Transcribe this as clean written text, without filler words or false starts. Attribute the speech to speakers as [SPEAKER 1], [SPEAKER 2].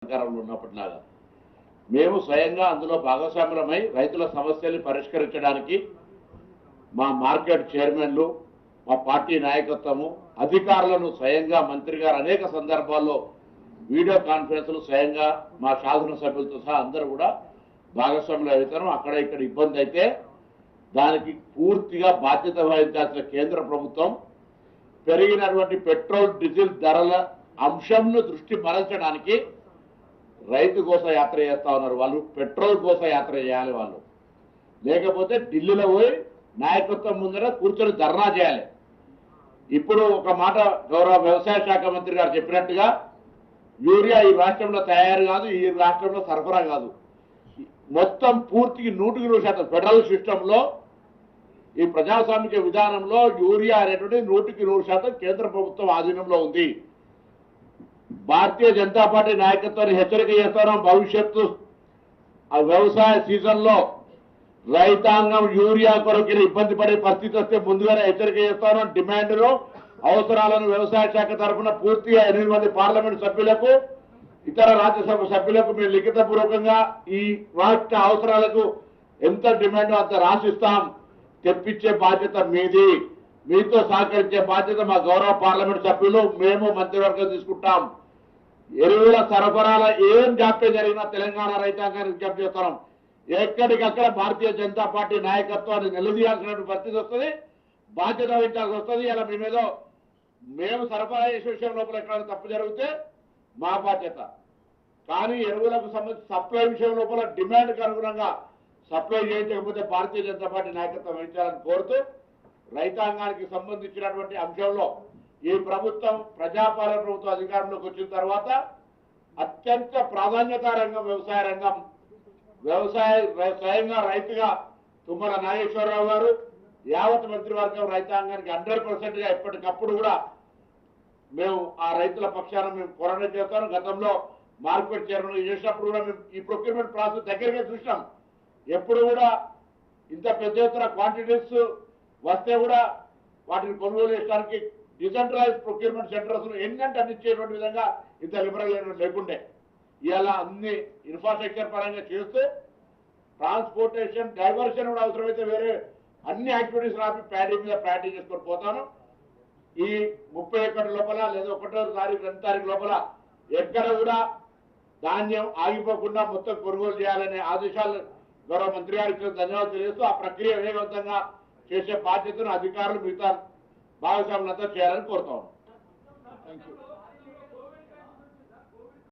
[SPEAKER 1] అధికారంలో ఉన్నప్పటిలాగా మేము స్వయంగా అందులో భాగస్వాములమై రైతుల సమస్యల్ని పరిష్కరించడానికి మా మార్కెట్ చైర్మన్లు, మా పార్టీ నాయకత్వము, అధికారులను స్వయంగా మంత్రి గారు అనేక సందర్భాల్లో వీడియో కాన్ఫరెన్స్లు స్వయంగా మా శాసనసభ్యులతో సహా అందరూ కూడా భాగస్వాములు అవుతారు. అక్కడ ఇక్కడ ఇబ్బంది అయితే దానికి పూర్తిగా బాధ్యత వహించాల్సిన కేంద్ర ప్రభుత్వం పెరిగినటువంటి పెట్రోల్ డీజిల్ ధరల అంశంను దృష్టి మరల్చడానికి రైతు కోసం యాత్ర చేస్తా ఉన్నారు. వాళ్ళు పెట్రోల్ కోసం యాత్ర చేయాలి, వాళ్ళు లేకపోతే ఢిల్లీలో పోయి నాయకత్వం ముందర కూర్చొని ధర్నా చేయాలి. ఇప్పుడు ఒక మాట గౌరవ వ్యవసాయ శాఖ మంత్రి గారు చెప్పినట్టుగా యూరియా ఈ రాష్ట్రంలో తయారు కాదు, ఈ రాష్ట్రంలో సరఫరా కాదు, మొత్తం పూర్తికి 100% ఫెడరల్ సిస్టంలో ఈ ప్రజాస్వామిక విధానంలో యూరియా అనేటువంటి 100% కేంద్ర ప్రభుత్వం ఆధీనంలో ఉంది. భారతీయ జనతా పార్టీ నాయకత్వాన్ని హెచ్చరిక చేస్తాను, భవిష్యత్తు ఆ వ్యవసాయ సీజన్లో రైతాంగం యూరియా కొరకు ఇబ్బంది పడే పరిస్థితి వస్తే ముందుగానే హెచ్చరిక చేస్తాను. డిమాండ్ను, అవసరాలను వ్యవసాయ శాఖ తరఫున పూర్తిగా 8 మంది పార్లమెంట్ సభ్యులకు, ఇతర రాజ్యసభ సభ్యులకు మేము లిఖితపూర్వకంగా ఈ రాష్ట్ర అవసరాలకు ఎంత డిమాండ్ అంత రాసిస్తాం. తెప్పించే బాధ్యత మీది, మీతో సహకరించే బాధ్యత మా గౌరవ పార్లమెంట్ సభ్యులు, మేము మంత్రివర్గం తీసుకుంటాం. ఎరువుల సరఫరాల ఏం జాప్యం జరిగినా తెలంగాణ రైతాంగానికి విజ్ఞప్తి చేస్తున్నాం. ఎక్కడికక్కడ భారతీయ జనతా పార్టీ నాయకత్వాన్ని నిలదీయాల్సిన పరిస్థితి వస్తుంది, బాధ్యత వహించాల్సి వస్తుంది. ఇలా మేము సరఫరా చేసే విషయం లోపల ఎక్కడైనా తప్పు జరిగితే మా బాధ్యత. కానీ ఎరువులకు సంబంధించి సప్లై విషయం లోపల డిమాండ్కి అనుగుణంగా సప్లై చేయించకపోతే భారతీయ జనతా పార్టీ నాయకత్వం వహించాలని కోరుతూ, రైతాంగానికి సంబంధించినటువంటి అంశంలో ఈ ప్రభుత్వం ప్రజాపాలన ప్రభుత్వం అధికారంలోకి వచ్చిన తర్వాత అత్యంత ప్రాధాన్యత రంగం వ్యవసాయ రంగం. స్వయంగా రైతుగా తుమ్మల నాగేశ్వరరావు గారు, యావత్ మంత్రివర్గం రైతాంగానికి 100%గా ఎప్పటికప్పుడు కూడా మేము ఆ రైతుల పక్షాన మేము పోరాటం చేస్తాం. గతంలో మార్కెట్ చైర్మన్ చేసినప్పుడు కూడా మేము ఈ ప్రొక్యూర్మెంట్ ప్రాసెస్ దగ్గరగా చూసినాం. ఎప్పుడు కూడా ఇంత పెద్ద ఎత్తున క్వాంటిటీస్ వస్తే కూడా వాటిని కొనుగోలు చేయడానికి డిసెంట్రలైజ్ ప్రొక్యూర్మెంట్ సెంటర్స్ ఎన్నంటే అందించేటువంటి విధంగా ఇంత లిబరల్ లేకుండే. ఇవాళ అన్ని ఇన్ఫ్రాస్ట్రక్చర్ పరంగా చేస్తూ ట్రాన్స్పోర్టేషన్ డైవర్షన్ కూడా అవసరమైతే వేరే అన్ని యాక్టివిటీస్ రాపి ప్యాడీ మీద ప్రాక్టీస్ చేసుకొని పోతాను. ఈ 30 ఏకర్ల లోపల లేదా 1వ తారీఖు 2వ తారీఖు లోపల ఎక్కడ కూడా ధాన్యం ఆగిపోకుండా మొత్తం కొనుగోలు చేయాలనే ఆదేశాలు గౌరవ మంత్రి గారికి ధన్యవాదాలు తెలియజేస్తూ ఆ ప్రక్రియ వేగవంతంగా చేసే బాధ్యతను అధికారులు మిగతా భాగస్వాములంతా చేయాలని కోరుతా ఉన్నాం. Thank you.